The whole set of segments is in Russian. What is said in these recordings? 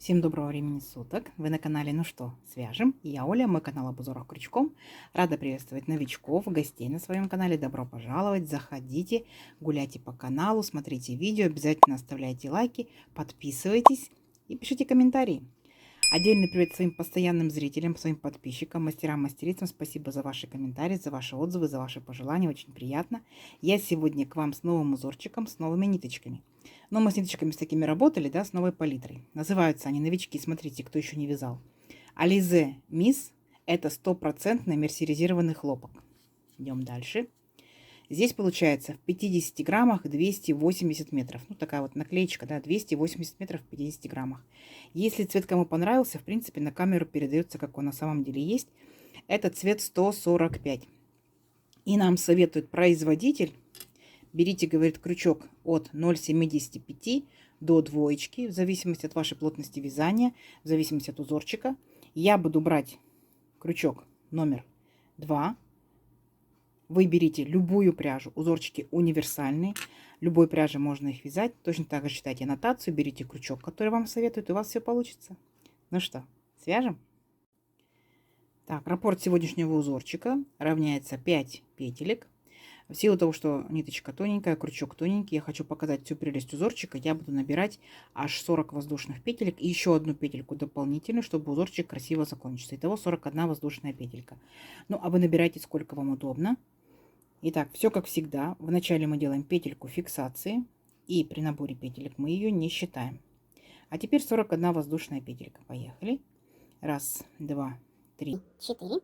Всем доброго времени суток! Вы на канале «Ну что, свяжем?» И я Оля, мой канал об узорах крючком. Рада приветствовать новичков, гостей на своем канале. Добро пожаловать! Заходите, гуляйте по каналу, смотрите видео, обязательно оставляйте лайки, подписывайтесь и пишите комментарии. Отдельный привет своим постоянным зрителям, своим подписчикам, мастерам, мастерицам. Спасибо за ваши комментарии, за ваши отзывы, за ваши пожелания. Очень приятно. Я сегодня к вам с новым узорчиком, с новыми ниточками. Но мы с ниточками с такими работали, да, с новой палитрой. Называются они новички, смотрите, кто еще не вязал. Alize Miss – это стопроцентный мерсеризированный хлопок. Идем дальше. Здесь получается в 50 граммах 280 метров. Ну, такая вот наклеечка, да, 280 метров в 50 граммах. Если цвет кому понравился, в принципе, на камеру передается, как он на самом деле есть. Это цвет 145. И нам советует производитель. Берите, говорит, крючок от 0,75 до двоечки, в зависимости от вашей плотности вязания, в зависимости от узорчика. Я буду брать крючок номер 2. Вы берите любую пряжу, узорчики универсальные, любой пряжи можно их вязать. Точно так же читайте аннотацию, берите крючок, который вам советуют, и у вас все получится. Ну что, свяжем? Так, раппорт сегодняшнего узорчика равняется 5 петелек. В силу того, что ниточка тоненькая, крючок тоненький, я хочу показать всю прелесть узорчика, я буду набирать аж 40 воздушных петелек и еще одну петельку дополнительную, чтобы узорчик красиво закончился. Итого 41 воздушная петелька. Ну, а вы набирайте сколько вам удобно. Итак, все как всегда. Вначале мы делаем петельку фиксации, и при наборе петелек мы ее не считаем. А теперь 41 воздушная петелька. Поехали. Раз, два, три, 4,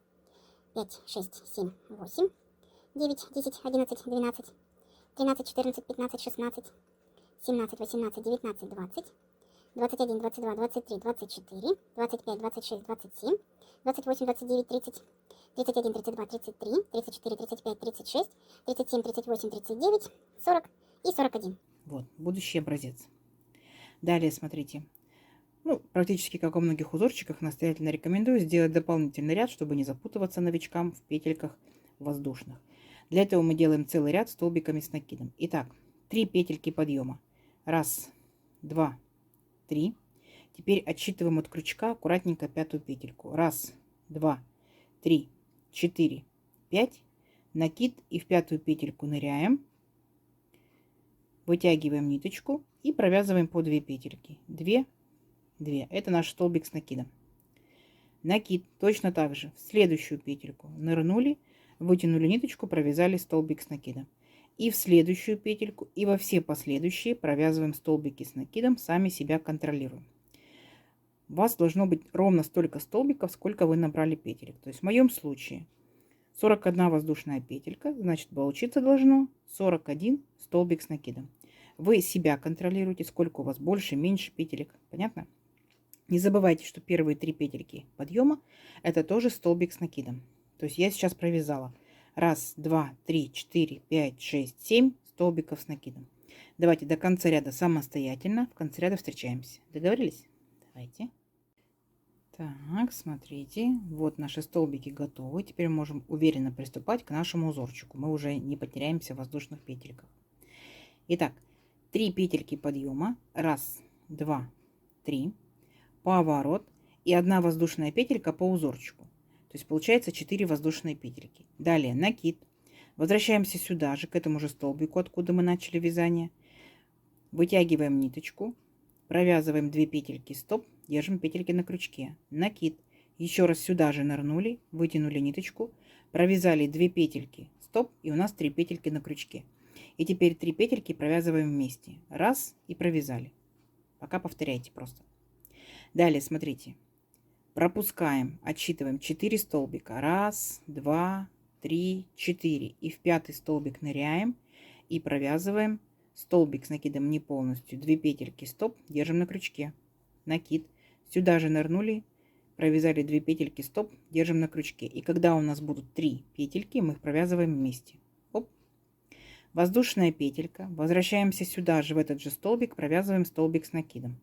5, 6, 7, 8, 9, 10, 11, 12, 13, 14, 15, 16, 17, 18, 19, 20, 21, 22, 23, 24, 25, 26, 27, 28, 29, 30, 31, 32, 33, 34, 35, 36, 37, 38, 39, 40 и 41. Вот, будущий образец. Далее смотрите. Ну, практически как у многих узорчиках, настоятельно рекомендую сделать дополнительный ряд, чтобы не запутываться новичкам в петельках воздушных. Для этого мы делаем целый ряд столбиками с накидом. Итак, 3 петельки подъема. Раз, два, три. Теперь отсчитываем от крючка аккуратненько пятую петельку. Раз, два, три, 4, 5. Накид и в пятую петельку ныряем. Вытягиваем ниточку и провязываем по 2 петельки. 2, 2. Это наш столбик с накидом. Накид точно так же в следующую петельку нырнули, вытянули ниточку, провязали столбик с накидом. И в следующую петельку, и во все последующие провязываем столбики с накидом, сами себя контролируем. У вас должно быть ровно столько столбиков, сколько вы набрали петелек. То есть в моем случае 41 воздушная петелька, значит получиться должно 41 столбик с накидом. Вы себя контролируете, сколько у вас больше, меньше петелек. Понятно? Не забывайте, что первые 3 петельки подъема это тоже столбик с накидом. То есть я сейчас провязала 1, 2, 3, 4, 5, 6, 7 столбиков с накидом. Давайте до конца ряда самостоятельно. В конце ряда встречаемся. Договорились? Давайте. Так, смотрите. Вот наши столбики готовы. Теперь можем уверенно приступать к нашему узорчику. Мы уже не потеряемся в воздушных петельках. Итак, 3 петельки подъема. 1, 2, 3. Поворот и 1 воздушная петелька по узорчику. То есть получается 4 воздушные петельки. Далее накид. Возвращаемся сюда же, к этому же столбику, откуда мы начали вязание. Вытягиваем ниточку. Провязываем 2 петельки стоп. Держим петельки на крючке. Накид. Еще раз сюда же нырнули. Вытянули ниточку. Провязали 2 петельки стоп. И у нас 3 петельки на крючке. И теперь 3 петельки провязываем вместе. Раз и провязали. Пока повторяйте просто. Далее, смотрите, пропускаем, отсчитываем 4 столбика. 1, 2, 3, 4. И в пятый столбик ныряем и провязываем столбик с накидом не полностью. 2 петельки стоп, держим на крючке. Накид. Сюда же нырнули, провязали 2 петельки стоп, держим на крючке. И когда у нас будут 3 петельки, мы их провязываем вместе. Оп. Воздушная петелька. Возвращаемся сюда же, в этот же столбик, провязываем столбик с накидом.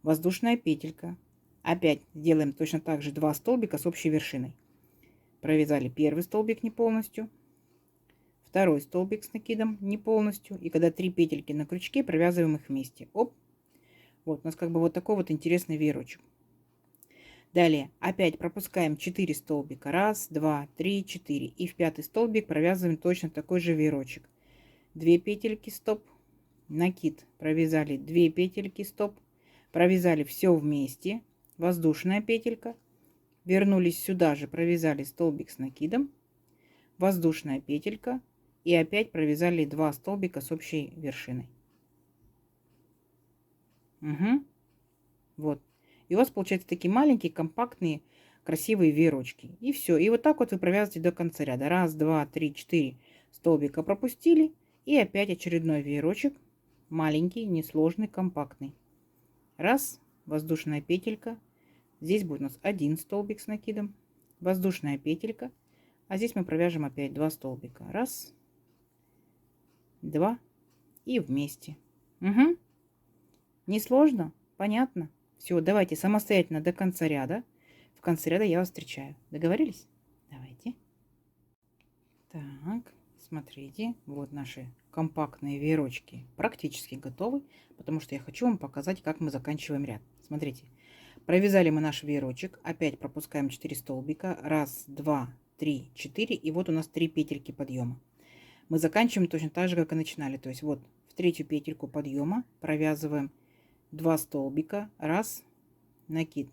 Воздушная петелька. Опять делаем точно так же 2 столбика с общей вершиной. Провязали первый столбик не полностью, второй столбик с накидом не полностью. И когда 3 петельки на крючке, провязываем их вместе. Оп. Вот, у нас как бы вот такой вот интересный веерочек. Далее опять пропускаем 4 столбика. Раз, два, три, 4. И в 5 столбик провязываем точно такой же веерочек. 2 петельки, стоп, накид, провязали 2 петельки, стоп, провязали все вместе, воздушная петелька, вернулись сюда же, провязали столбик с накидом, воздушная петелька и опять провязали 2 столбика с общей вершиной. Угу. Вот. И у вас получаются такие маленькие, компактные, красивые веерочки. И все. И вот так вот вы провязываете до конца ряда. Раз, два, три, 4 столбика пропустили. И опять очередной веерочек. Маленький, несложный, компактный. Раз, воздушная петелька. Здесь будет у нас 1 столбик с накидом. Воздушная петелька. А здесь мы провяжем опять 2 столбика. Раз, два и вместе. Угу. Несложно? Понятно? Все, давайте самостоятельно до конца ряда. В конце ряда я вас встречаю. Договорились? Давайте. Так, смотрите, вот наши компактные веерочки практически готовы, потому что я хочу вам показать, как мы заканчиваем ряд. Смотрите, провязали мы наш веерочек, опять пропускаем 4 столбика. Раз, два, три, 4. И вот у нас 3 петельки подъема. Мы заканчиваем точно так же, как и начинали. То есть вот в 3-ю петельку подъема провязываем 2 столбика, раз, накид,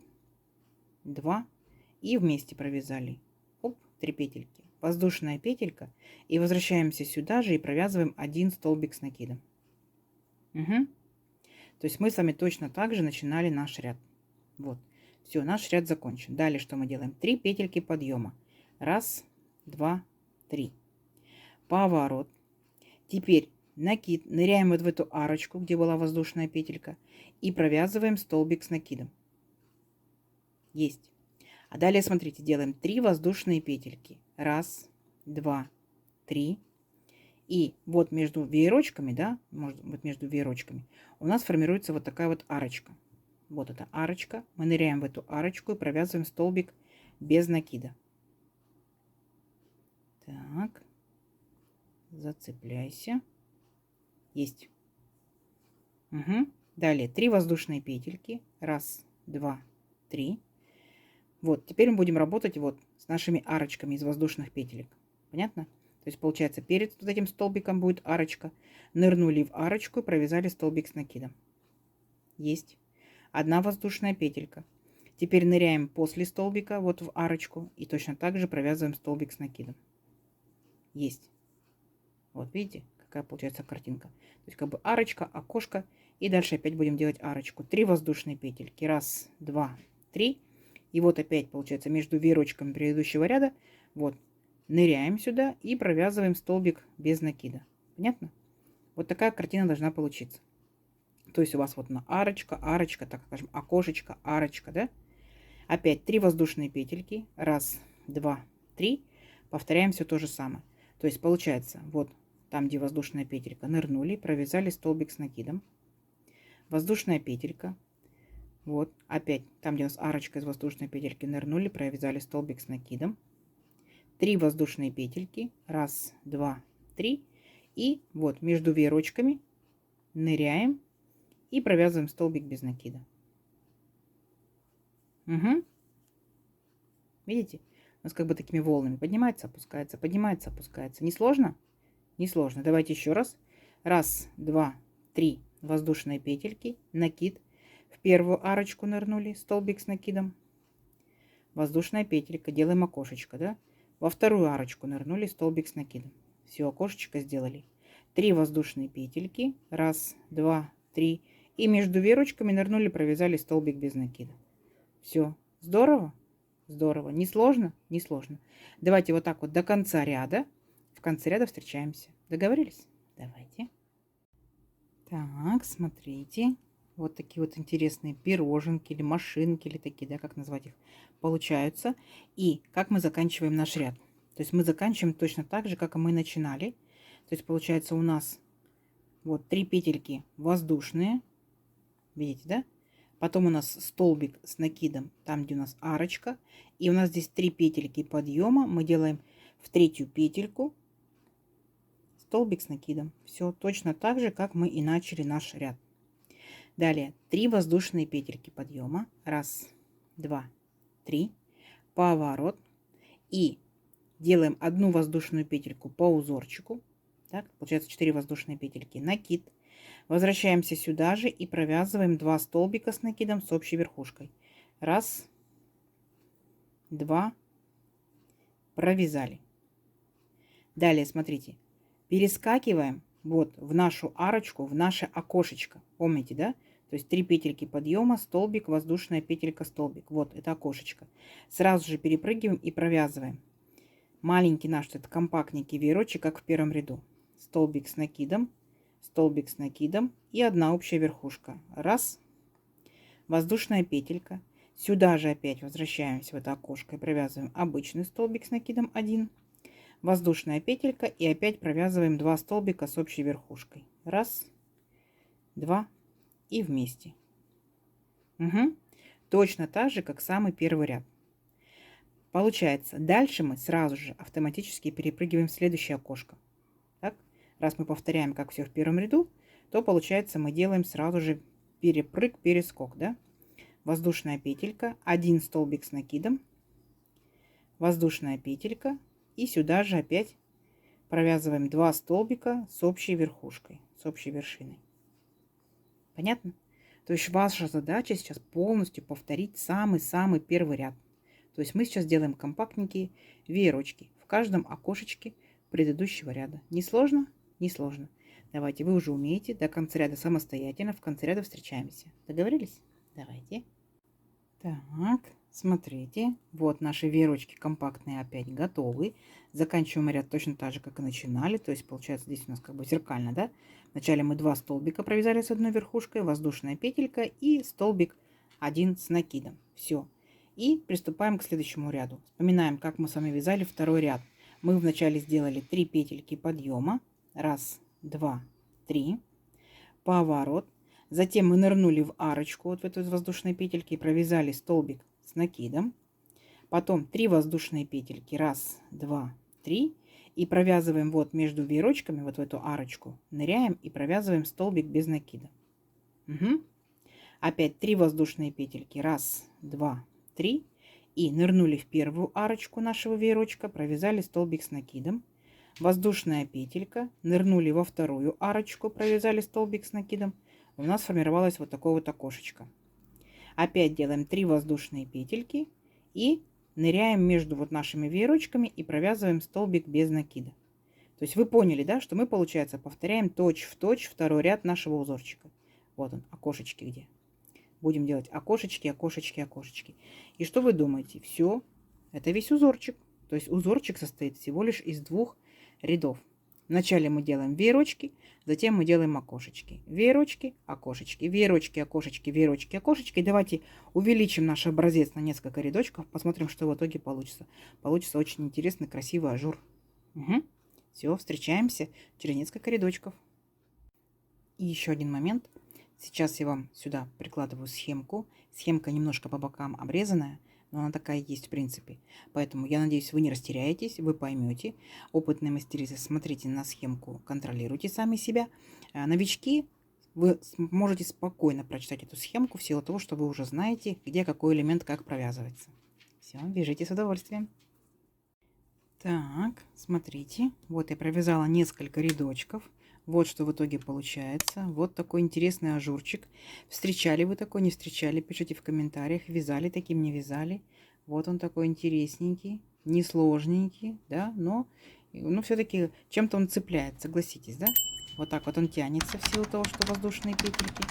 2 и вместе провязали. Оп, 3 петельки. Воздушная петелька и возвращаемся сюда же и провязываем 1 столбик с накидом. Угу. То есть мы с вами точно так же начинали наш ряд. Вот. Все, наш ряд закончен. Далее что мы делаем? 3 петельки подъема. Раз, два, 3. Поворот. Теперь накид, ныряем вот в эту арочку, где была воздушная петелька, и провязываем столбик с накидом. Есть. А далее, смотрите, делаем 3 воздушные петельки. Раз, два, 3. И вот между веерочками, да, вот между веерочками у нас формируется вот такая вот арочка. Вот эта арочка. Мы ныряем в эту арочку и провязываем столбик без накида. Так. Зацепляйся. Есть. Угу. Далее 3 воздушные петельки. Раз, два, 3. Вот, теперь мы будем работать вот с нашими арочками из воздушных петелек. Понятно? То есть получается перед вот этим столбиком будет арочка. Нырнули в арочку и провязали столбик с накидом. Есть. 1 воздушная петелька. Теперь ныряем после столбика вот в арочку и точно так же провязываем столбик с накидом. Есть. Вот видите, какая получается картинка. То есть как бы арочка, окошко. И дальше опять будем делать арочку. 3 воздушные петельки. Раз, два, 3. И вот опять получается между веерочками предыдущего ряда. Вот ныряем сюда и провязываем столбик без накида. Понятно? Вот такая картина должна получиться. То есть у вас вот на арочка, арочка, так скажем, окошечко, арочка, да? Опять 3 воздушные петельки. Раз, два, 3. Повторяем все то же самое. То есть получается вот там, где воздушная петелька, нырнули, провязали столбик с накидом. Воздушная петелька. Вот, опять там, где у нас арочка из воздушной петельки, нырнули, провязали столбик с накидом. 3 воздушные петельки. Раз, два, 3. И вот между веерочками ныряем и провязываем столбик без накида. Угу. Видите? У нас как бы такими волнами поднимается, опускается, поднимается, опускается. Не сложно? Не сложно. Давайте еще раз. Раз, два, 3 воздушные петельки, накид. В первую арочку нырнули, столбик с накидом. Воздушная петелька, делаем окошечко, да? Во вторую арочку нырнули, столбик с накидом. Все, окошечко сделали. 3 воздушные петельки. Раз, два, 3. И между веерочками нырнули, провязали столбик без накида. Все. Здорово? Здорово. Не сложно? Не сложно. Давайте вот так вот до конца ряда. В конце ряда встречаемся. Договорились? Давайте. Так, смотрите. Вот такие вот интересные пироженки или машинки, или такие, да, как назвать их, получаются. И как мы заканчиваем наш ряд. То есть мы заканчиваем точно так же, как и мы начинали. То есть получается у нас вот 3 петельки воздушные. Видите, да? Потом у нас столбик с накидом, там, где у нас арочка. И у нас здесь 3 петельки подъема. Мы делаем в 3-ю петельку столбик с накидом. Все точно так же, как мы и начали наш ряд. Далее 3 воздушные петельки подъема. Раз, два, три. Поворот. И делаем одну воздушную петельку по узорчику. Так, получается 4 воздушные петельки. Накид. Возвращаемся сюда же и провязываем 2 столбика с накидом с общей верхушкой. Раз, два, провязали. Далее, смотрите, перескакиваем вот в нашу арочку, в наше окошечко. Помните, да? То есть 3 петельки подъема, столбик, воздушная петелька, столбик. Вот это окошечко. Сразу же перепрыгиваем и провязываем. Маленький наш, это компактненький веерочек, как в первом ряду. Столбик с накидом и одна общая верхушка. Раз, воздушная петелька. Сюда же опять возвращаемся в это окошко и провязываем обычный столбик с накидом 1. Воздушная петелька и опять провязываем 2 столбика с общей верхушкой. Раз, два и вместе. Угу. Точно так же, как самый первый ряд. Получается, дальше мы сразу же автоматически перепрыгиваем в следующее окошко. Так? Раз мы повторяем, как все в первом ряду, то получается мы делаем сразу же перепрыг-перескок. Да? Воздушная петелька, 1 столбик с накидом, воздушная петелька. И сюда же опять провязываем 2 столбика с общей верхушкой, с общей вершиной. Понятно? То есть ваша задача сейчас полностью повторить самый-самый первый ряд. То есть мы сейчас делаем компактненькие веерочки в каждом окошечке предыдущего ряда. Не сложно? Не сложно. Давайте, вы уже умеете. До конца ряда самостоятельно. В конце ряда встречаемся. Договорились? Давайте. Так, смотрите. Вот наши веерочки компактные опять готовы. Заканчиваем ряд точно так же, как и начинали. То есть получается здесь у нас как бы зеркально, да? Вначале мы 2 столбика провязали с одной верхушкой, воздушная петелька и столбик 1 с накидом. Все. И приступаем к следующему ряду. Вспоминаем, как мы с вами вязали второй ряд. Мы вначале сделали 3 петельки подъема. Раз, два, три. Поворот. Затем мы нырнули в арочку, вот в эту воздушной петельке, и провязали столбик с накидом. Потом 3 воздушные петельки. Раз, два, три. И провязываем вот между веерочками, вот в эту арочку. Ныряем и провязываем столбик без накида. Угу. Опять 3 воздушные петельки. Раз, два, три. И нырнули в первую арочку нашего веерочка, провязали столбик с накидом. Воздушная петелька. Нырнули во вторую арочку, провязали столбик с накидом. У нас сформировалось вот такое вот окошечко. Опять делаем 3 воздушные петельки и ныряем между вот нашими веерочками и провязываем столбик без накида. То есть вы поняли, да, что мы, получается, повторяем точь-в-точь второй ряд нашего узорчика. Вот он, окошечки где. Будем делать окошечки, окошечки, окошечки. И что вы думаете? Все, это весь узорчик. То есть узорчик состоит всего лишь из 2 рядов. Вначале мы делаем веерочки, затем мы делаем окошечки. Веерочки, окошечки, веерочки, окошечки, веерочки, окошечки. Давайте увеличим наш образец на несколько рядочков, посмотрим, что в итоге получится. Получится очень интересный, красивый ажур. Угу. Все, встречаемся через несколько рядочков. И еще один момент. Сейчас я вам сюда прикладываю схемку. Схемка немножко по бокам обрезанная, но она такая есть в принципе. Поэтому я надеюсь, вы не растеряетесь, вы поймете. Опытные мастерицы, смотрите на схемку, контролируйте сами себя. А новички, вы можете спокойно прочитать эту схемку в силу того, что вы уже знаете, где какой элемент как провязывается. Все, вяжите с удовольствием. Так, смотрите, вот я провязала несколько рядочков. Вот что в итоге получается. Вот такой интересный ажурчик. Встречали вы такой, не встречали? Пишите в комментариях. Вязали таким, не вязали. Вот он такой интересненький, несложненький, да, но все-таки чем-то он цепляет, согласитесь, да? Вот так вот он тянется в силу того, что воздушные петельки.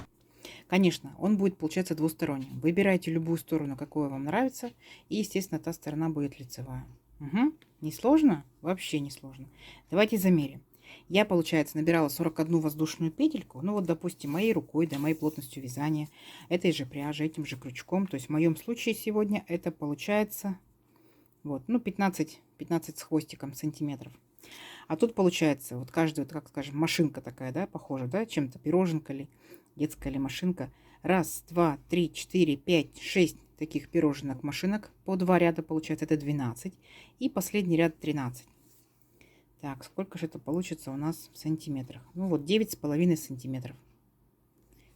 Конечно, он будет получаться двусторонним. Выбирайте любую сторону, какую вам нравится. И, естественно, та сторона будет лицевая. Угу. Не сложно? Вообще не сложно. Давайте замерим. Я, получается, набирала 41 воздушную петельку. Ну вот, допустим, моей рукой, да, моей плотностью вязания, этой же пряжей, этим же крючком. То есть в моем случае сегодня это получается вот, 15 с хвостиком сантиметров. А тут получается, вот каждая, вот, как скажем, машинка такая, да, похожа, да, чем-то, пироженка ли, детская ли машинка. Раз, два, три, 4, 5, 6 таких пироженок машинок. По 2 ряда получается, это 12. И последний ряд 13. Так, сколько же это получится у нас в сантиметрах? Ну вот 9,5 сантиметров.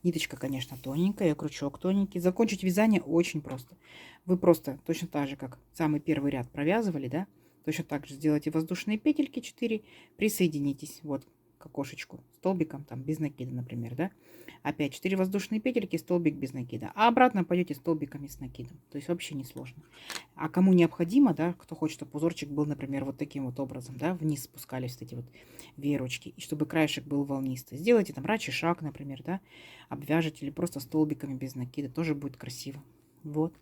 Ниточка, конечно, тоненькая, крючок тоненький. Закончить вязание очень просто. Вы просто точно так же, как самый первый ряд провязывали, да, точно так же сделайте воздушные петельки 4, присоединитесь вот к окошечку столбиком, там без накида, например, да. Опять 4 воздушные петельки, столбик без накида. А обратно пойдете столбиками с накидом. То есть вообще не сложно. А кому необходимо, да, кто хочет, чтобы узорчик был, например, вот таким вот образом, да, вниз спускались вот эти вот веерочки, и чтобы краешек был волнистый. Сделайте там рачий шаг, например, да, обвяжете или просто столбиками без накида, тоже будет красиво. Вот.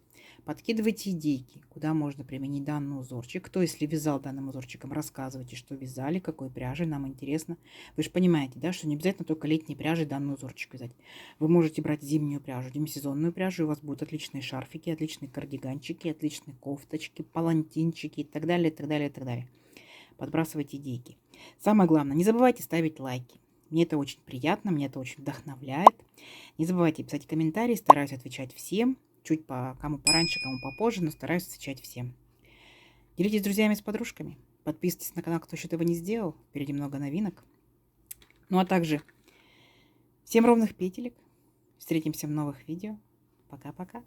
Подкидывайте идейки, куда можно применить данный узорчик. Кто, если вязал данным узорчиком, рассказывайте, что вязали, какой пряжей, нам интересно. Вы же понимаете, да, что не обязательно только летней пряжей данный узорчик вязать. Вы можете брать зимнюю пряжу, демисезонную пряжу, и у вас будут отличные шарфики, отличные кардиганчики, отличные кофточки, палантинчики и так далее, и так далее, и так далее. Подбрасывайте идейки. Самое главное, не забывайте ставить лайки. Мне это очень приятно, мне это очень вдохновляет. Не забывайте писать комментарии, стараюсь отвечать всем. Чуть по кому пораньше, кому попозже, но стараюсь отвечать всем. Делитесь с друзьями, с подружками. Подписывайтесь на канал, кто еще этого не сделал. Впереди много новинок. Ну а также всем ровных петелек. Встретимся в новых видео. Пока-пока.